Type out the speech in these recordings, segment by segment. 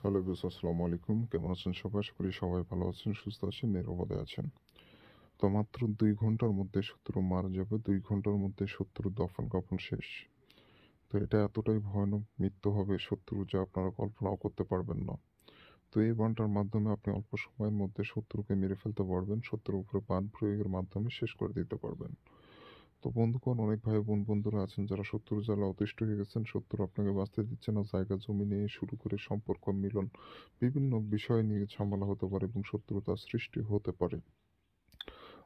Hello বিস আসসালামু আলাইকুম। কেমন আছেন সবাই? আশা করি সবাই ভালো আছেন, সুস্থ আছেন, নিরাপদে আছেন। তো মাত্র ২ ঘন্টার মধ্যে শত্রু মারা যাবে। ২ ঘন্টার মধ্যে শত্রুর দফন-কাফন শেষ। তো এটা এতটাই ভয়ানক মৃত্যু হবে শত্রুর যা আপনারা কল্পনাও করতে পারবেন না। তো এই বানটার মাধ্যমে আপনি অল্প সময়ের মধ্যে শত্রুকে মেরে ফেলতে পারবেন। শত্রুর উপরে বান প্রয়োগের মাধ্যমে শেষ করে দিতে পারবেন। তো বন্ধুগণ অনেক বন্ধুরা আছেন যারা শত্রুর জ্বালায় অতিষ্ঠ হয়ে গেছেন। শত্রু আপনাকে বাঁচতে দিচ্ছে না। জায়গা জমি নিয়ে শুরু করে সম্পর্ক, মিলন বিভিন্ন বিষয় নিয়ে ঝামেলা হতে পারে এবং শত্রুতার সৃষ্টি হতে পারে।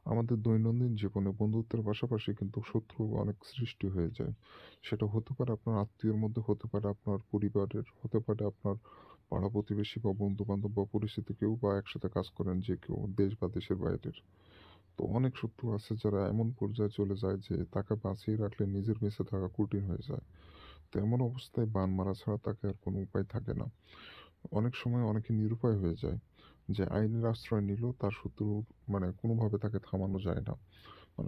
আমাদের দৈনন্দিন জীবনে বন্ধুত্বের পাশাপাশি কিন্তু শত্রু অনেক সৃষ্টি হয়ে যায়। সেটা হতে পারে আপনার আত্মীয়ের মধ্যে, হতে পারে আপনার পরিবারের, হতে পারে আপনার পাড়া-প্রতিবেশী বা বন্ধু-বান্ধব বা পরিচিত কেউ বা একসাথে কাজ করেন যে কেউ দেশ বা দেশের বাইরের। তো অনেক শত্রু আছে যারা এমন পর্যায়ে চলে যায় যে তাকে বাঁচিয়ে রাখলে নিজের বেঁচে থাকা কঠিন হয়ে যায়। তো এমন অবস্থায় বান মারা ছাড়া তাকে আর কোনো উপায় থাকে না। অনেক সময় অনেকে নিরুপায় হয়ে যায়। যে আইনের আশ্রয় নিলেও তার শত্রুর কোনোভাবে তাকে থামানো যায় না।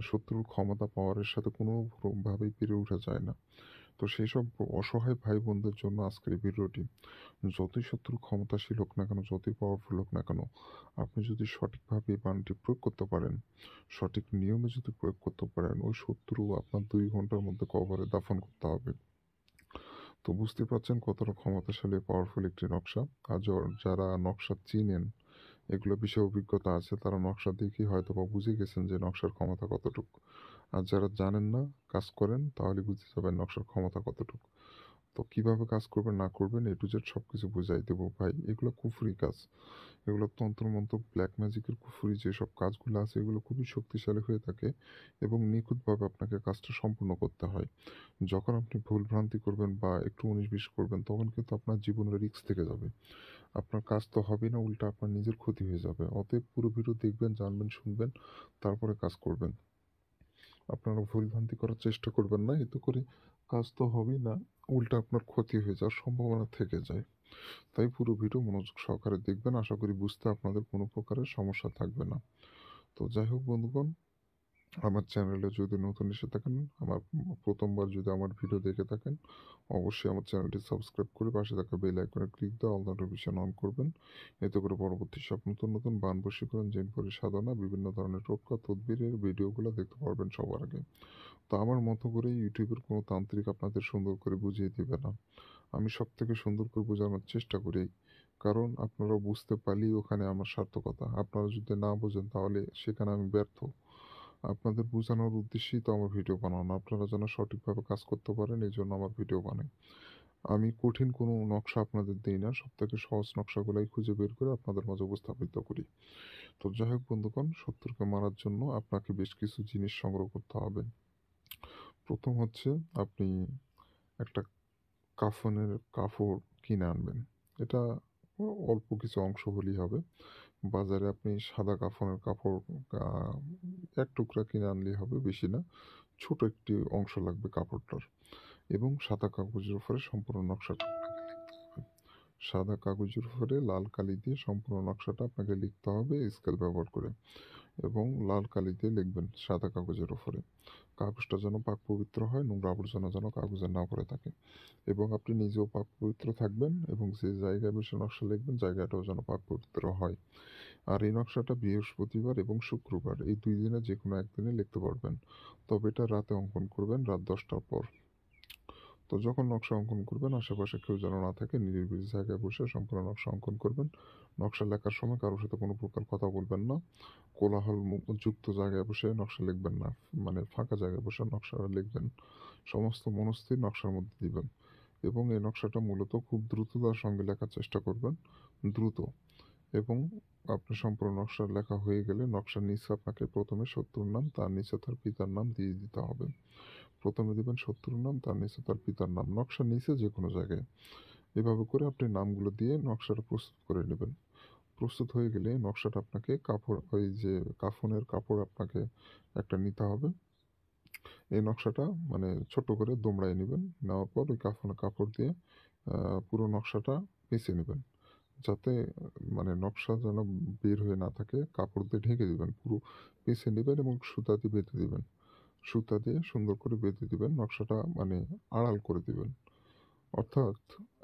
শত্রুর ক্ষমতা পাওয়ারের সাথে কোনোভাবেই পেরে ওঠা যায় না। তো সেইসব অসহায় ভাই-বোনদের জন্য আজকের এই ভিডিওটি। যতই শত্রু ক্ষমতাশীল হোক না কেন, যতই পাওয়ারফুল হোক না কেন, আপনি যদি সঠিকভাবে এই বাণটি প্রয়োগ করতে পারেন, সঠিক নিয়মে যদি প্রয়োগ করতে পারেন, ওই শত্রু আপনার ২ ঘন্টার মধ্যে কবরে দাফন করতে হবে। তো বুঝতে পারছেন কতটা ক্ষমতাশালী পাওয়ারফুল একটি নকশা। আর যারা নকশা চিনেন, এগুলো বিষয়ে অভিজ্ঞতা আছে, তারা নকশা দেখেই হয়তোবা বুঝে গেছেন যে নকশার ক্ষমতা কতটুকু। আর যারা জানেন না, কাজ করেন, তাহলে বুঝে যাবেন নকশার ক্ষমতা কতটুকু। তো কিভাবে কাজ করবেন না করবেন A to Z সবকিছু বুঝাই দেব ভাই। এগুলো কুফরি কাজ। এগুলো তন্ত্র-মন্ত্র, ব্ল্যাক ম্যাজিকের কুফরি যেসব কাজগুলো আছে এগুলো খুবই শক্তিশালী হয়ে থাকে এবং নিখুঁতভাবে আপনাকে কাজটা সম্পূর্ণ করতে হয়। যখন আপনি ভুল-ভ্রান্তি করবেন বা একটু ১৯-২০ করবেন তখন কিন্তু আপনার জীবনের রিস্ক থেকে যাবে। আপনার কাজ তো হবেই না, উল্টা আপনার নিজের ক্ষতি হয়ে যাবে। অতএব পুরো ভিডিও দেখবেন, জানবেন, শুনবেন, তারপরে কাজ করবেন। আপনারা ভুল-ভ্রান্তি করার চেষ্টা করবেন না। এতে করে কাজ তো হবেই না, উল্টা আপনার ক্ষতি হয়ে যাওয়ার সম্ভাবনা থেকে যায়। তাই পুরো ভিডিও মনোযোগ সহকারে দেখবেন। আশা করি বুঝতে আপনাদের কোনো প্রকারের সমস্যা থাকবে না। তো যাই হোক বন্ধুগণ, আমার চ্যানেলে যদি নতুন এসে থাকেন, আমার ১ম বার যদি আমার ভিডিও দেখে থাকেন, অবশ্যই আমার চ্যানেলটি সাবস্ক্রাইব করে পাশে থাকা বেল আইকনে ক্লিক দিয়ে অল নোটিফিকেশন অন করবেন। এতে করে পরবর্তী সব নতুন বান বশীকরণ, জিন-পরি সাধনা, বিভিন্ন ধরনের টোটকা তদবিরের ভিডিওগুলো দেখতে পারবেন সবার আগে। তো আমার মতো করে ইউটিউবের কোনো তান্ত্রিক আপনাদের সুন্দর করে বুঝিয়ে দিবে না। আমি সবথেকে সুন্দর করে বোঝানোর চেষ্টা করি। কারণ আপনারা বুঝতে পারলেই ওখানে আমার সার্থকতা। আপনারা যদি না বোঝেন তাহলে সেখানে আমি ব্যর্থ। আপনাদের বোঝানোর উদ্দেশ্যেই তো আমার ভিডিও বানানো। আপনারা যেন সঠিকভাবে কাজ করতে পারেন এজন্য আমার ভিডিও বানাই। আমি কঠিন কোনো নকশা আপনাদের দেই না। সবথেকে সহজ নকশাগুলাই খুঁজে বের করে আপনাদের মাঝে উপস্থাপিত করি। তো যাই হোক বন্ধুগণ, শত্রুকে মারার জন্য আপনাকে বেশ কিছু জিনিস সংগ্রহ করতে হবে। ১ম হচ্ছে আপনি একটা কাফনের কাপড় কিনে আনবেন। এটা অল্প কিছু অংশ হলেই হবে। বাজারে আপনি সাদা কাফনের কাপড় আ ১ টুকরা কিনে আনলেই হবে, বেশি না। ছোট একটি অংশ লাগবে কাপড়টার এবং সাদা কাগজের উপরে সম্পূর্ণ নকশাটা আপনাকে লিখতে হবে। সাদা কাগজের উপরে লাল কালি দিয়ে সম্পূর্ণ নকশাটা আপনাকে লিখতে হবে স্কেল ব্যবহার করে এবং লাল কালি দিয়ে লিখবেন সাদা কাগজের উপরে। কাগজটা যেন পাক-পবিত্র হয়, নোংরা আবর্জনা যেন কাগজে না পড়ে থাকে এবং আপনি নিজেও পাক-পবিত্র থাকবেন এবং যে জায়গায় বসে নকশা লিখবেন জায়গাটাও যেন পাক-পবিত্র হয়। আর এই নকশাটা বৃহস্পতিবার এবং শুক্রবার এই ২ দিনে যেকোনো একদিনে লিখতে পারবেন। তবে এটা রাতে অঙ্কন করবেন রাত ১০টার পর। তো যখন নকশা অঙ্কন করবেন আশেপাশে কেউ যেন না থাকে, নিরিবিলি জায়গায় বসে সম্পূর্ণ নকশা অঙ্কন করবেন। নকশা লেখার সময় কারো সাথে কোনো প্রকার কথা বলবেন না। কোলাহল যুক্ত জায়গায় বসে নকশা লিখবেন না। ফাঁকা জায়গায় বসে নকশা লিখবেন। সমস্ত মনস্থির নকশার মধ্যে দিবেন এবং এই নকশাটা মূলত খুব দ্রুততার সঙ্গে লেখার চেষ্টা করবেন। দ্রুত এবং আপনার সম্পূর্ণ নকশা লেখা হয়ে গেলে নকশার নিচে আপনাকে ১ম এ শত্রুর নাম, তার নিচে তার পিতার নাম দিয়ে দিতে হবে। ১ম এ দিবেন শত্রুর নাম, তার নিচে তার পিতার নাম। নকশার নিচে যেকোনো জায়গায়। এভাবে করে আপনি নামগুলো দিয়ে নকশাটা প্রস্তুত করে নিবেন। প্রস্তুত হয়ে গেলে নকশাটা আপনাকে ওই যে কাফনের কাপড় আপনাকে একটা নিতে হবে। এই নকশাটা ছোট করে দুমড়ায় নিবেন। নেওয়ার পর ওই কাফনের কাপড় দিয়ে আ পুরো নকশাটা পেঁচে নিবেন। যাতে নকশা যেন বের হয়ে না থাকে, কাপড় দিয়ে ঢেকে দিবেন। পুরো পেঁচে নিবেন এবং সুতা দিয়ে বেঁধে দিবেন। সুতা দিয়ে সুন্দর করে বেঁধে দিবেন। নকশাটা আড়াল করে দিবেন। অর্থাৎ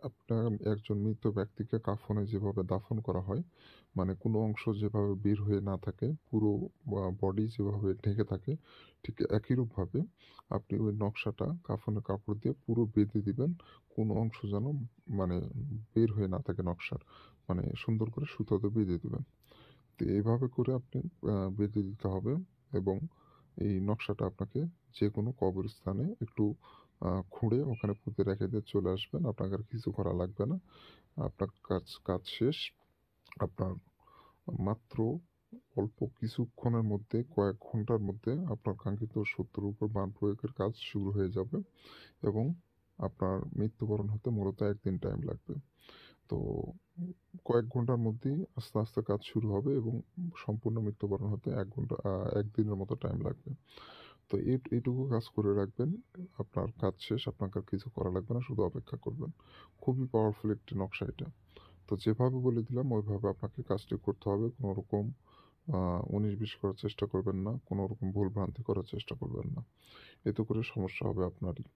আপনার একজন মৃত ব্যক্তিকে কাফনে যেভাবে দাফন করা হয়, মানে কোনো অংশ যেভাবে বের হয়ে না থাকে, পুরো বডি যেভাবে ঢেকে থাকে, ঠিক একইরূপভাবে আপনি ওই নকশাটা কাফনের কাপড় দিয়ে পুরো বেঁধে দিবেন। কোনো অংশ যেন মানে বের হয়ে না থাকে নকশার। মানে সুন্দর করে সুতাতে বেঁধে দিবেন। তো এভাবে করে আপনি বেঁধে দিতে হবে এবং এই নকশাটা আপনাকে যেকোনো কবরস্থানে একটু খুঁড়ে ওখানে পুঁতে রেখে দিয়ে চলে আসবেন। আপনাকে আর কিছু করা লাগবে না। আপনার কাজ শেষ। আপনার মাত্র অল্প কিছুক্ষণের মধ্যে, কয়েক ঘন্টার মধ্যে আপনার কাঙ্ক্ষিত শত্রুর উপর বান প্রয়োগের কাজ শুরু হয়ে যাবে এবং আপনার মৃত্যুবরণ হতে মূলত ১ দিন টাইম লাগবে। তো কয়েক ঘন্টার মধ্যেই আস্তে, আস্তে কাজ শুরু হবে এবং সম্পূর্ণ মৃত্যুবরণ হতে ১ ঘন্টা ১ দিনের মতো টাইম লাগবে। তো এইটুকু কাজ করে রাখবেন। আপনার কাজ শেষ। আপনাকে আর কিছু করা লাগবে না। শুধু অপেক্ষা করবেন। খুবই পাওয়ারফুল একটি নকশা এটা। তো যেভাবে বলে দিলাম ওইভাবে আপনাকে কাজটি করতে হবে। কোনো রকম ১৯-২০ করার চেষ্টা করবেন না। কোনো রকম ভুল-ভ্রান্তি করার চেষ্টা করবেন না। এতে করে সমস্যা হবে আপনারই।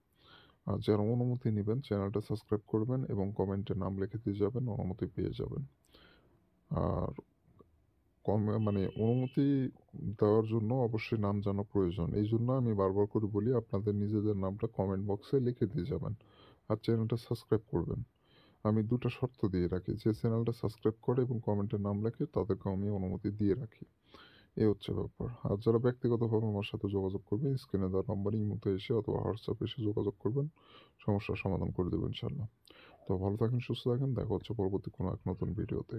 আর যারা অনুমতি নিবেন চ্যানেলটা সাবস্ক্রাইব করবেন এবং কমেন্টে নাম লিখে দিয়ে যাবেন, অনুমতি পেয়ে যাবেন। আর মানে অনুমতি দেওয়ার জন্য অবশ্যই নাম জানা প্রয়োজন। এইজন্য আমি বারবার করে বলি আপনাদের নিজেদের নামটা কমেন্ট বক্সে লিখে দিয়ে যাবেন। আর চ্যানেলটা সাবস্ক্রাইব করবেন। আমি ২ টা শর্ত দিয়ে রাখি। যে চ্যানেলটা সাবস্ক্রাইব করে এবং কমেন্টে নাম লেখে তাদেরকে আমি অনুমতি দিয়ে রাখি। এই হচ্ছে ব্যাপার। আর যারা ব্যক্তিগতভাবে আমার সাথে যোগাযোগ করবেন স্ক্রিনে দেওয়া নাম্বারে ইমোতে এসে অথবা হোয়াটসঅ্যাপে এসে যোগাযোগ করবেন। সমস্যার সমাধান করে দেব ইনশাআল্লাহ। তো ভালো থাকেন, সুস্থ থাকেন। দেখা হচ্ছে পরবর্তী কোনো এক নতুন ভিডিওতে।